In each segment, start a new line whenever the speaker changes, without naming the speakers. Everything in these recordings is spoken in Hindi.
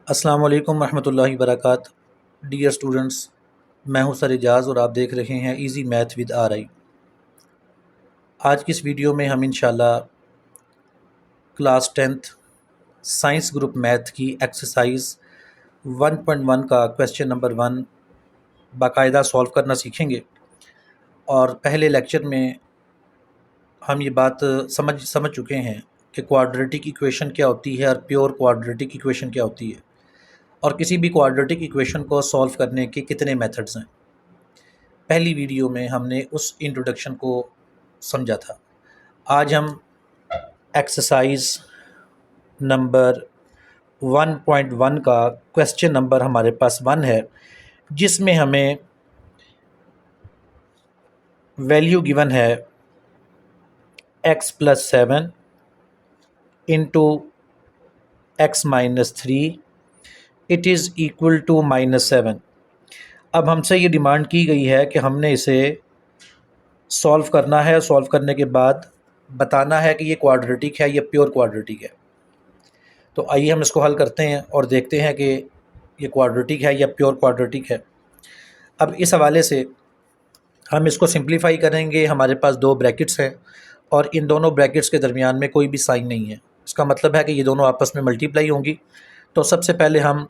अस्सलाम वालेकुम रहमतुल्लाहि वबरकातुहू। डियर स्टूडेंट्स, मैं हूं सर एजाज़ और आप देख रहे हैं इजी मैथ विद RI। आज की इस वीडियो में हम इंशाल्लाह class 10th science group math की एक्सरसाइज 1.1 का क्वेश्चन नंबर 1 बाकायदा सॉल्व करना सीखेंगे। और पहले लेक्चर में हम ये बात समझ चुके हैं कि क्वाड्रेटिक इक्वेशन क्या होती है और प्योर क्वाड्रेटिक इक्वेशन क्या होती है, और किसी भी क्वाड्रेटिक इक्वेशन को सॉल्व करने के कितने मेथड्स हैं। पहली वीडियो में हमने उस इंट्रोडक्शन को समझा था। आज हम एक्सरसाइज नंबर 1.1 का क्वेश्चन नंबर हमारे पास 1 है, जिसमें हमें वैल्यू गिवन है x+7 into x-3 it is equal to -7। अब हमसे ये डिमांड की गई है कि हमने इसे सॉल्व करना है। सॉल्व करने के बाद बताना है कि ये क्वाड्रेटिक है या प्योर क्वाड्रेटिक है। तो आइए हम इसको हल करते हैं और देखते हैं कि ये क्वाड्रेटिक है या प्योर क्वाड्रेटिक है। अब इस हवाले से हम इसको सिंप्लीफाई करेंगे। हमारे पास दो ब्रैकेट्स हैं और इन दोनों ब्रैकेट्स के दरमियान में कोई भी साइन नहीं है। इसका मतलब है कि ये दोनों आपस में मल्टीप्लाई होंगी। तो सबसे पहले हम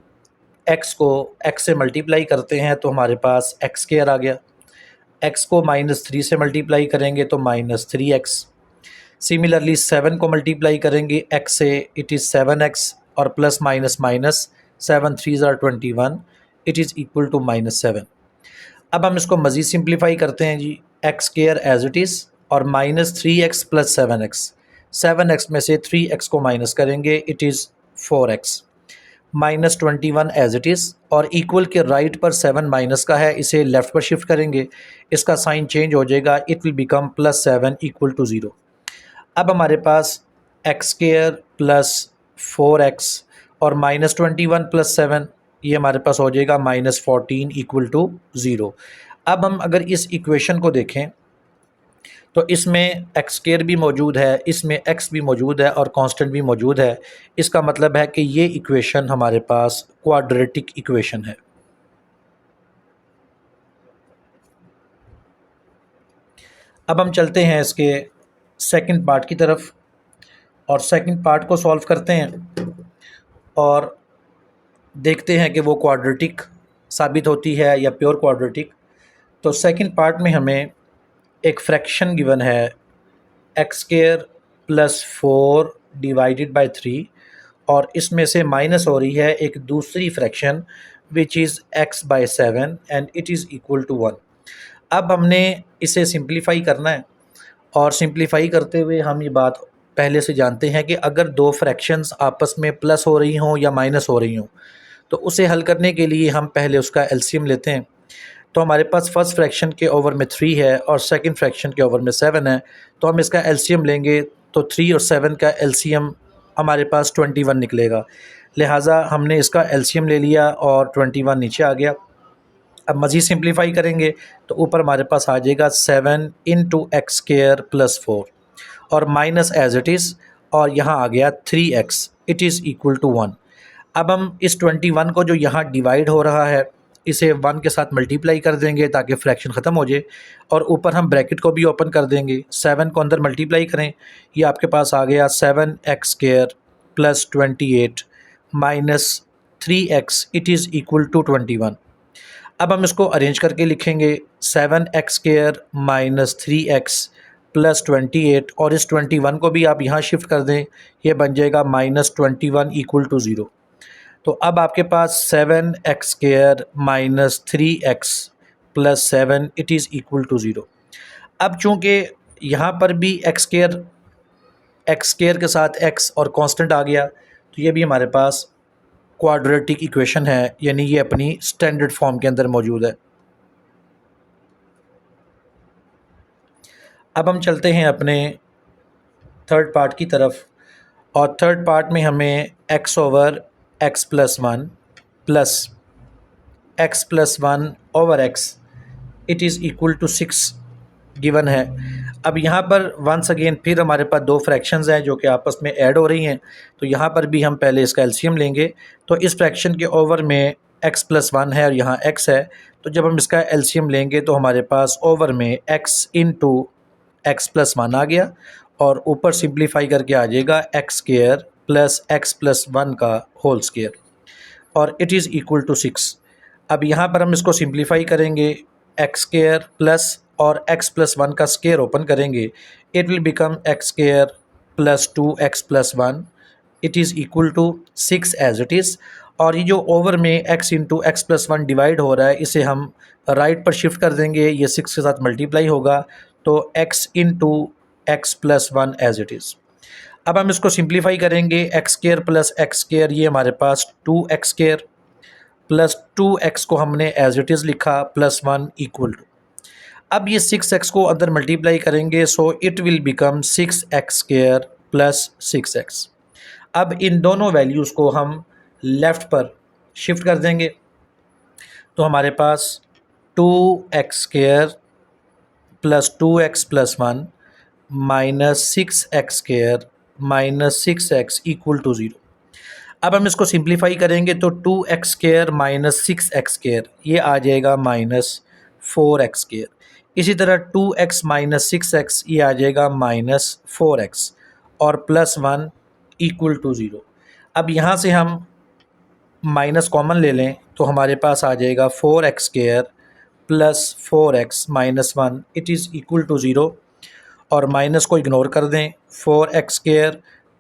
x को x से मल्टीप्लाई करते हैं, तो हमारे पास x² आ गया। x को -3 से मल्टीप्लाई करेंगे तो -3x। सिमिलरली 7 को मल्टीप्लाई करेंगे x से, इट इज़ 7x, और प्लस माइनस माइनस 7 3 ज़ार 21, इट इज़ इक्वल टू -7। अब हम इसको मज़ीद सिंप्लीफाई करते हैं जी। x² एज इट इज़ और -3x प्लस 7x। 7x में से 3x को माइनस करेंगे, it is 4x। -21 as it is और इक्वल के राइट पर 7 माइनस का है, इसे लेफ़्ट पर शिफ्ट करेंगे, इसका साइन चेंज हो जाएगा, it will become +7 equal to 0। अब हमारे पास x² प्लस 4x और -21 प्लस 7, ये हमारे पास हो जाएगा -14 इक्वल टू 0। अब हम अगर इस इक्वेशन को देखें तो इसमें x² भी मौजूद है, इसमें x भी मौजूद है और कांस्टेंट भी मौजूद है। इसका मतलब है कि ये इक्वेशन हमारे पास क्वाड्रेटिक इक्वेशन है। अब हम चलते हैं इसके सेकंड पार्ट की तरफ और सेकंड पार्ट को सॉल्व करते हैं और देखते हैं कि वो क्वाड्रेटिक साबित होती है या प्योर क्वाड्रेटिक। तो सेकंड पार्ट में हमें एक फ्रैक्शन गिवन है x² प्लस 4 डिवाइडेड बाय 3, और इसमें से माइनस हो रही है एक दूसरी fraction which is x/7 and it is equal to 1। अब हमने इसे सिंप्लीफाई करना है और सिंप्लीफाई करते हुए हम ये बात पहले से जानते हैं कि अगर दो फ्रैक्शंस आपस में प्लस हो रही हों या माइनस हो रही हों तो उसे हल करने के लिए हम पहले उसका एलसीएम लेते हैं। तो हमारे पास फर्स्ट फ्रैक्शन के ओवर में 3 है और सेकंड फ्रैक्शन के ओवर में 7 है, तो हम इसका एलसीएम लेंगे तो 3 और 7 का एलसीएम हमारे पास 21 निकलेगा। लिहाजा हमने इसका एलसीएम ले लिया और 21 नीचे आ गया। अब मज़ीद सिंप्लीफाई करेंगे तो ऊपर हमारे पास आ जाएगा 7 इंटू x² प्लस 4 और माइनस एज इट इज़, और यहाँ आ गया 3x, it is equal to 1। अब हम इस 21 को जो यहाँ डिवाइड हो रहा है इसे 1 के साथ मल्टीप्लाई कर देंगे ताकि फ्रैक्शन ख़त्म हो जाए, और ऊपर हम ब्रैकेट को भी ओपन कर देंगे। 7 को अंदर मल्टीप्लाई करें, ये आपके पास आ गया 7x² plus 28 minus 3x, it is equal to 21। अब हम इसको अरेंज करके लिखेंगे 7x² माइनस 3x प्लस 28, और इस 21 को भी आप यहाँ शिफ्ट कर दें, ये बन जाएगा -21 इक्वल टू 0। तो अब आपके पास 7x² minus 3x plus 7 it is equal to 0। अब चूँकि यहाँ पर भी x² के साथ x और कांस्टेंट आ गया, तो ये भी हमारे पास क्वाड्रेटिक इक्वेशन है, यानी ये अपनी स्टैंडर्ड फॉर्म के अंदर मौजूद है। अब हम चलते हैं अपने थर्ड पार्ट की तरफ, और थर्ड पार्ट में हमें x over x plus 1 plus x plus 1 over x it is equal to 6 given है। अब यहाँ पर वंस अगेन फिर हमारे पास दो फ्रैक्शंस हैं जो कि आपस में ऐड हो रही हैं, तो यहाँ पर भी हम पहले इसका एलसीएम लेंगे। तो इस फ्रैक्शन के ओवर में x+1 है और यहाँ x है, तो जब हम इसका एलसीएम लेंगे तो हमारे पास ओवर में x इंटू x+1 आ गया और ऊपर सिंप्लीफाई करके आ जाएगा x² प्लस x+1 का होल स्क्वायर और इट इज़ इक्वल टू 6। अब यहाँ पर हम इसको सिंप्लीफाई करेंगे, x² प्लस और x+1 का स्क्वायर ओपन करेंगे, it will become x² plus 2x+1 it is equal to 6 as it is. और ये जो ओवर में x इंटू x+1 डिवाइड हो रहा है इसे हम राइट पर शिफ्ट कर देंगे, ये 6 के साथ मल्टीप्लाई होगा तो x into x+1 as it is. अब हम इसको सिंप्लीफाई करेंगे, x² प्लस x² ये हमारे पास 2x² प्लस 2x को हमने एज इट इज़ लिखा प्लस 1 इक्वल टू। अब ये 6x को अंदर मल्टीप्लाई करेंगे so it will become 6x² plus 6x। अब इन दोनों वैल्यूज़ को हम लेफ़्ट पर शिफ्ट कर देंगे तो हमारे पास 2x² plus 2x plus 1 minus 6x² minus 6x equal to 0। अब हम इसको सिंप्लीफाई करेंगे तो 2x² माइनस 6x² ये आ जाएगा माइनस 4x²। इसी तरह 2x माइनस 6x ये आ जाएगा माइनस 4x और प्लस 1 इक्वल टू 0। अब यहाँ से हम माइनस कॉमन ले लें तो हमारे पास आ जाएगा 4x² plus 4x minus 1 it is equal to 0 और माइनस को इग्नोर कर दें, 4x²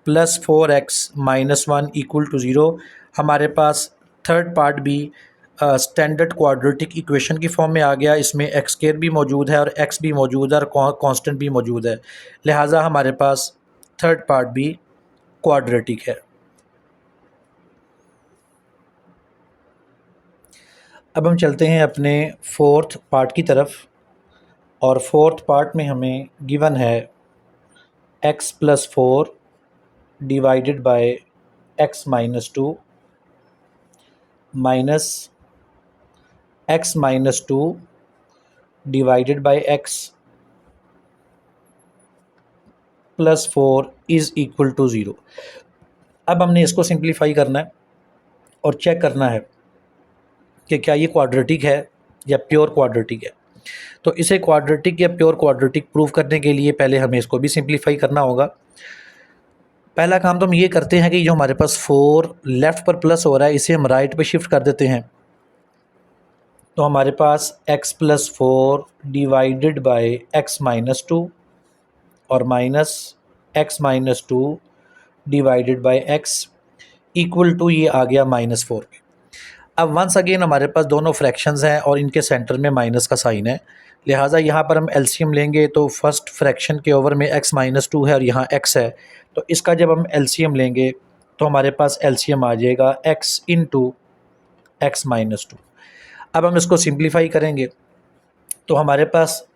plus 4x minus 1 equal to 0। हमारे पास थर्ड पार्ट भी स्टैंडर्ड क्वाड्रेटिक इक्वेशन की फॉर्म में आ गया, इसमें x² भी मौजूद है और x भी मौजूद है और कांस्टेंट भी मौजूद है, लिहाजा हमारे पास थर्ड पार्ट भी क्वाड्रेटिक है। अब हम चलते हैं अपने फोर्थ पार्ट की तरफ और फोर्थ पार्ट में हमें गिवन है x+4 divided by x-2 minus x-2 divided by x+4 is equal to 0। अब हमने इसको सिंप्लीफाई करना है और चेक करना है कि क्या ये क्वाड्रेटिक है या प्योर क्वाड्रेटिक है। तो इसे क्वाड्रेटिक या प्योर क्वाड्रेटिक प्रूव करने के लिए पहले हमें इसको भी सिंप्लीफाई करना होगा। पहला काम तो हम ये करते हैं कि जो हमारे पास 4 लेफ़्ट पर प्लस हो रहा है इसे हम राइट पे शिफ्ट कर देते हैं, तो हमारे पास x+4 डिवाइडेड बाय x-2 और minus x-2 divided by x equal to ये आ गया -4 पे। अब वंस अगेन हमारे पास दोनों फ्रैक्शंस हैं और इनके सेंटर में माइनस का साइन है, लिहाजा यहाँ पर हम एलसीएम लेंगे तो फर्स्ट फ्रैक्शन के ओवर में x-2 है और यहाँ x है, तो इसका जब हम एलसीएम लेंगे तो हमारे पास एलसीएम आ जाएगा x इंटू x-2। अब हम इसको सिंप्लीफाई करेंगे तो हमारे पास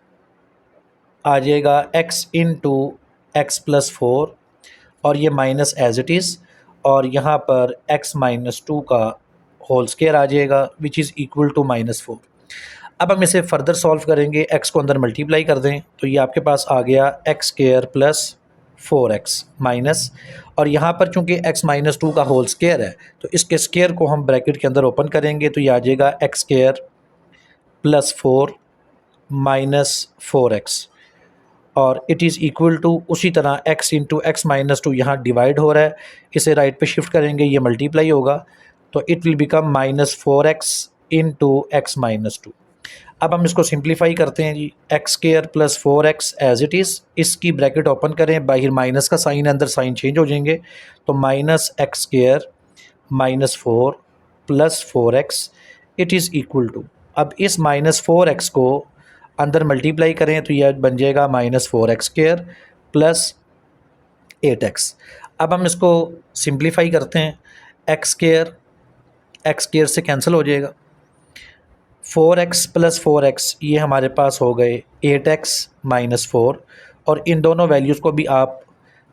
आ जाएगा x इंटू x+4 और ये माइनस एज इट इज़ और यहाँ पर x-2 का होल स्क्वायर आ जाएगा विच इज़ इक्वल टू -4। अब हम इसे फर्दर सॉल्व करेंगे, x को अंदर मल्टीप्लाई कर दें तो ये आपके पास आ गया x² प्लस 4x माइनस, और यहाँ पर चूँकि x-2 का होल स्क्वायर है तो इसके स्क्वायर को हम ब्रैकेट के अंदर ओपन करेंगे तो ये आ जाएगा x² प्लस 4 माइनस 4x और इट इज़ इक्वल टू उसी तरह x इंटू x-2 यहाँ डिवाइड हो रहा है, इसे राइट पे शिफ्ट करेंगे ये मल्टीप्लाई होगा तो it will become -4x into x-2। अब हम इसको सिंप्लीफाई करते हैं जी, x² plus 4x as it is, इसकी ब्रैकेट ओपन करें, बाहर माइनस का साइन है अंदर साइन चेंज हो जाएंगे तो -x² -4 plus 4x it is equal to, अब इस -4x को अंदर मल्टीप्लाई करें तो यह बन जाएगा -4x² प्लस 8x। अब हम इसको सिंप्लीफाई करते हैं, x² से कैंसिल हो जाएगा, 4x प्लस 4x ये हमारे पास हो गए 8x माइनस 4 और इन दोनों वैल्यूज़ को भी आप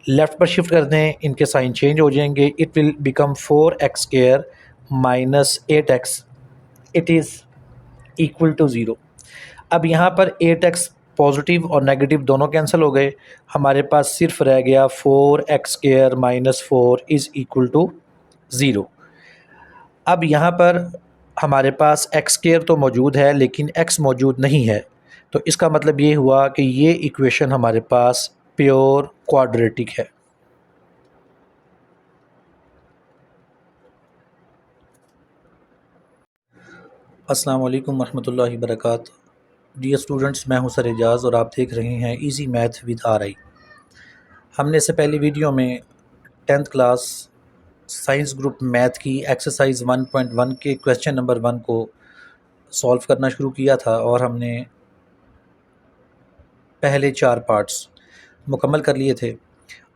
लेफ़्ट पर शिफ्ट कर दें, इनके साइन चेंज हो जाएंगे, it will become 4x² minus 8x it is equal to 0। अब यहाँ पर 8x पॉजिटिव और नेगेटिव दोनों कैंसिल हो गए, हमारे पास सिर्फ रह गया 4x² minus 4 is equal to 0। अब यहाँ पर हमारे पास x² तो मौजूद है लेकिन x मौजूद नहीं है, तो इसका मतलब ये हुआ कि ये इक्वेशन हमारे पास प्योर क्वाड्रेटिक है। अस्सलाम वालेकुम रहमतुल्लाहि वबरकातुहू। डियर स्टूडेंट्स, मैं हूं सर एजाज़ और आप देख रहे हैं इजी मैथ विद RI। हमने इससे पहली वीडियो में 10th class science group math की एक्सरसाइज 1.1 के क्वेश्चन नंबर 1 को सॉल्व करना शुरू किया था और हमने पहले 4 पार्ट्स मुकम्मल कर लिए थे।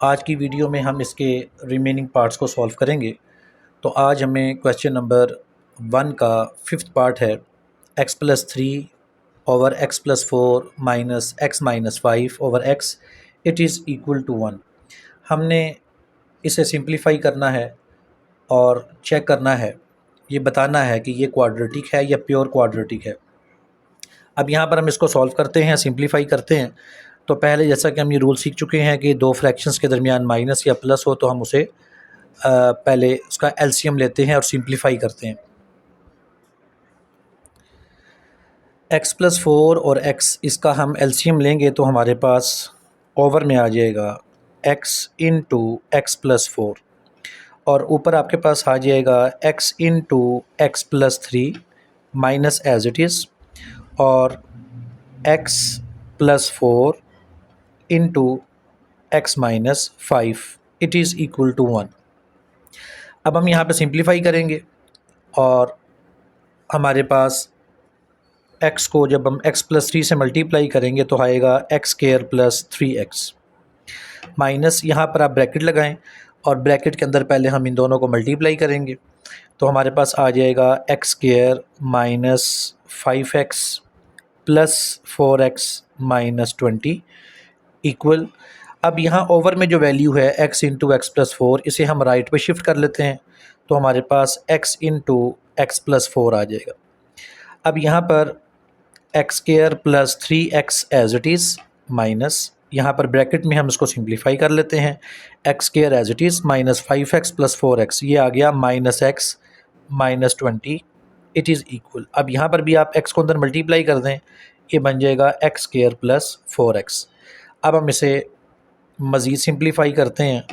आज की वीडियो में हम इसके रिमेनिंग पार्ट्स को सॉल्व करेंगे। तो आज हमें क्वेश्चन नंबर 1 का 5th पार्ट है x+3 over x+4 minus x minus 5 over x it is equal to 1। हमने इसे सिंप्लीफाई करना है और चेक करना है, ये बताना है कि ये क्वाड्रेटिक है या प्योर क्वाड्रेटिक है। अब यहाँ पर हम इसको सॉल्व करते हैं, सिंप्लीफाई करते हैं। तो पहले जैसा कि हम ये रूल सीख चुके हैं कि दो फ्रैक्शंस के दरमियान माइनस या प्लस हो तो हम उसे पहले उसका एलसीएम लेते हैं और सिंप्लीफाई करते हैं। x+4 और x, इसका हम एलसीएम लेंगे तो हमारे पास ओवर में आ जाएगा x इंटू x+4 और ऊपर आपके पास आ जाएगा x into x+3 minus as it is और x+4 into x minus 5 it is equal to 1। अब हम यहाँ पे सिंप्लीफाई करेंगे और हमारे पास x को जब हम x+3 से मल्टीप्लाई करेंगे तो आएगा x² प्लस 3x माइनस, यहाँ पर आप ब्रैकेट लगाएं और ब्रैकेट के अंदर पहले हम इन दोनों को मल्टीप्लाई करेंगे तो हमारे पास आ जाएगा x² minus 5x plus 4x minus 20 equal. अब यहाँ ओवर में जो वैल्यू है x इंटू x+4, इसे हम राइट पे शिफ्ट कर लेते हैं तो हमारे पास x इंटू x+4 आ जाएगा। अब यहाँ पर x² plus 3x as it is minus, यहाँ पर ब्रैकेट में हम इसको सिंप्लीफाई कर लेते हैं, x² as it is minus 5x plus 4x, ये आ गया minus x minus 20 it is equal. अब यहाँ पर भी आप x को अंदर मल्टीप्लाई कर दें, ये बन जाएगा x² प्लस 4x। अब हम इसे मज़ीद सिंप्लीफाई करते हैं,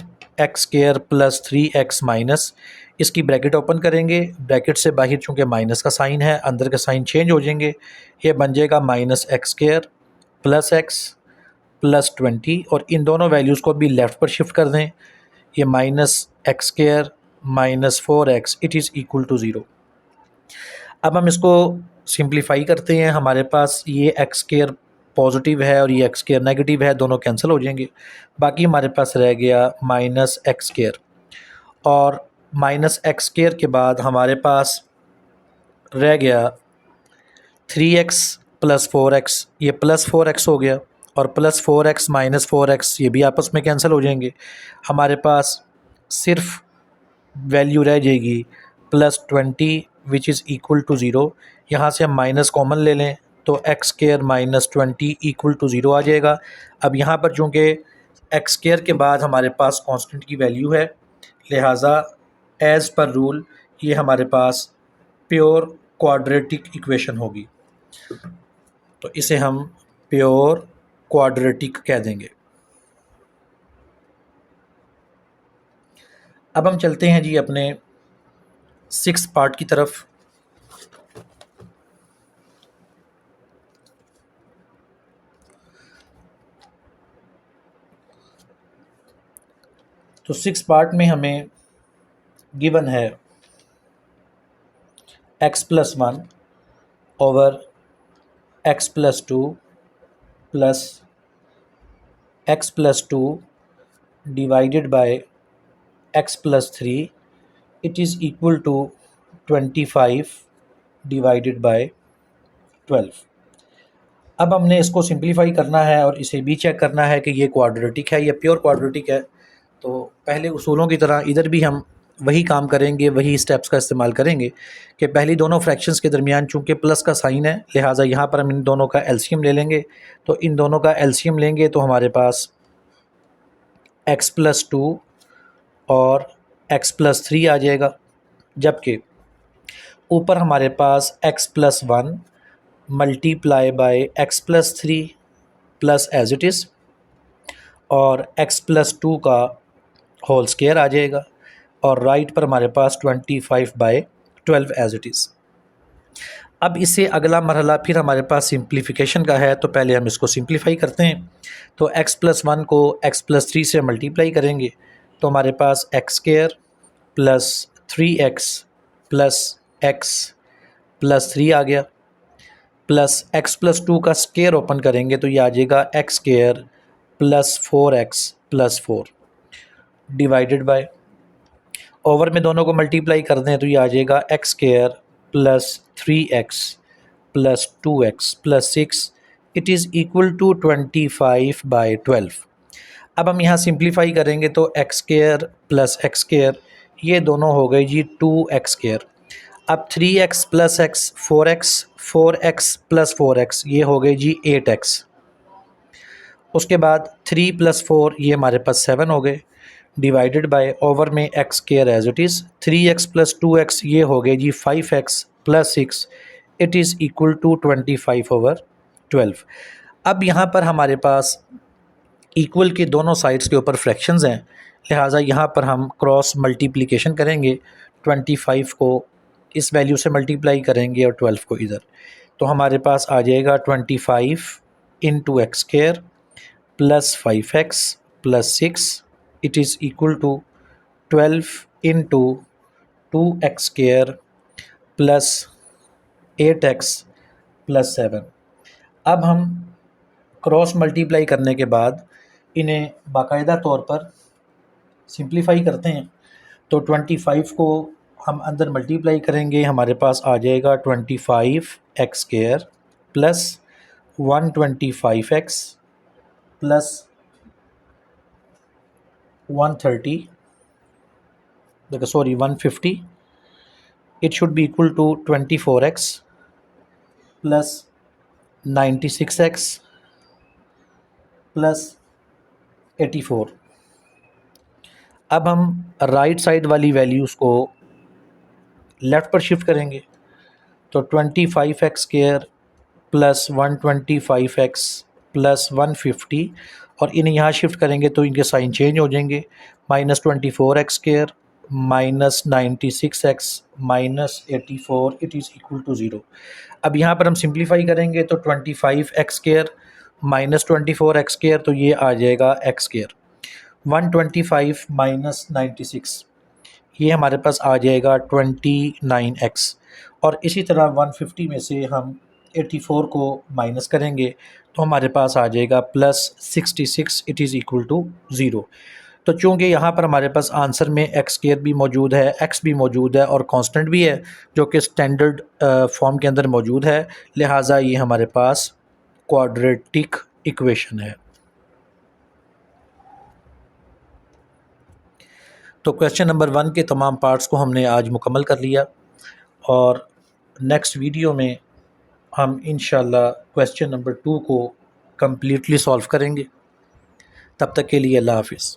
x² प्लस 3x माइनस, इसकी ब्रैकेट ओपन करेंगे, ब्रैकेट से बाहर चूँकि माइनस का साइन है, अंदर के साइन चेंज हो जाएंगे, ये बन जाएगा minus x² plus x plus 20 और इन दोनों वैल्यूज़ को भी लेफ़्ट पर शिफ्ट कर दें, ये minus x² minus 4x it is equal to 0। अब हम इसको सिंप्लीफाई करते हैं, हमारे पास ये x² पॉजिटिव है और ये x² नेगेटिव है, दोनों कैंसिल हो जाएंगे, बाकी हमारे पास रह गया माइनस x² और माइनस x² के बाद हमारे पास रह गया 3x प्लस 4x, ये प्लस 4x हो गया और प्लस 4x माइनस 4x ये भी आपस में कैंसिल हो जाएंगे। हमारे पास सिर्फ वैल्यू रह जाएगी plus 20 which is equal to 0। यहाँ से हम माइनस कॉमन ले लें तो x² माइनस 20 इक्वल टू 0 आ जाएगा। अब यहाँ पर चूँकि x² के बाद हमारे पास कांस्टेंट की वैल्यू है, लिहाजा एज़ पर रूल ये हमारे पास प्योर क्वाड्रेटिक इक्वेशन होगी, तो इसे हम प्योर क्वाड्रेटिक कह देंगे। अब हम चलते हैं जी अपने 6th पार्ट की तरफ। तो 6th पार्ट में हमें गिवन है x+1 over x+2 plus x+2 divided by x+3 it is equal to 25 divided by 12। अब हमने इसको सिंप्लीफाई करना है और इसे भी चेक करना है कि ये क्वाड्रेटिक है या प्योर क्वाड्रेटिक है। तो पहले उसूलों की तरह इधर भी हम वही काम करेंगे, वही स्टेप्स का इस्तेमाल करेंगे कि पहली दोनों फ्रैक्शंस के दरमियान चूँकि प्लस का साइन है, लिहाजा यहाँ पर हम इन दोनों का एलसीएम ले लेंगे। तो इन दोनों का एलसीएम लेंगे तो हमारे पास x+2 और x+3 आ जाएगा, जबकि ऊपर हमारे पास x+1 multiply by x+3 plus as it is और x+2 का होल स्क्वायर आ जाएगा, और राइट पर हमारे पास 25/12 एज इट इज़। अब इससे अगला मरहला फिर हमारे पास सिंप्लीफिकेशन का है, तो पहले हम इसको सिंप्लीफाई करते हैं। तो x+1 को x+3 से मल्टीप्लाई करेंगे तो हमारे पास x² plus 3x plus x plus 3 आ गया, प्लस x+2 का स्क्वायर ओपन करेंगे तो ये आ जाएगा x² plus 4x plus 4 divided by, over में दोनों को मल्टीप्लाई कर दें तो ये आ जाएगा x² plus 3x plus 2x plus 6 it is equal to 25/12। अब हम यहाँ सिंप्लीफाई करेंगे तो x² प्लस x² ये दोनों हो गए जी 2x²। अब 3x plus x 4x, 4x plus 4x ये हो गए जी 8x। उसके बाद 3 प्लस 4 ये हमारे पास 7 हो गए, डिवाइडेड बाय ओवर में x² as it is 3x plus 2x ये हो गए जी 5x plus 6 it is equal to 25/12। अब यहाँ पर हमारे पास इक्वल के दोनों साइड्स के ऊपर फ्रैक्शंस हैं, लिहाजा यहाँ पर हम क्रॉस मल्टीप्लिकेशन करेंगे, 25 को इस वैल्यू से मल्टीप्लाई करेंगे और 12 को इधर, तो हमारे पास आ जाएगा 25 into x² plus 5x plus 6 it is equal to 12 into 2x² plus 8x plus 7। अब हम क्रॉस मल्टीप्लाई करने के बाद इन्हें बाकायदा तौर पर सिंप्लीफाई करते हैं, तो 25 को हम अंदर मल्टीप्लाई करेंगे, हमारे पास आ जाएगा 25x² plus 125x plus 150 it should be equal to 24x plus 96x plus 84। अब हम राइट साइड वाली वैल्यूज़ को लेफ़्ट पर शिफ्ट करेंगे, तो 25x² प्लस 125x प्लस 150 और इन्हें यहाँ शिफ्ट करेंगे तो इनके साइन चेंज हो जाएंगे, -24x² minus 96x minus 84 it is equal to 0। अब यहाँ पर हम सिंप्लीफाई करेंगे तो 25x² माइनस 24x² तो ये आ जाएगा x², 125 माइनस 96 ये हमारे पास आ जाएगा 29x, और इसी तरह 150 में से हम 84 को माइनस करेंगे तो हमारे पास आ जाएगा plus 66 it is equal to 0। तो चूँकि यहाँ पर हमारे पास आंसर में x² भी मौजूद है, x भी मौजूद है और कांस्टेंट भी है जो कि स्टैंडर्ड फॉर्म के अंदर मौजूद है, लिहाजा ये हमारे पास क्वाड्रेटिक इक्वेशन है। तो क्वेश्चन नंबर 1 के तमाम पार्ट्स को हमने आज मुकम्मल कर लिया, और नेक्स्ट वीडियो में हम इंशाल्लाह क्वेश्चन नंबर 2 को कम्प्लीटली सॉल्व करेंगे। तब तक के लिए अल्लाह हाफ़िज़।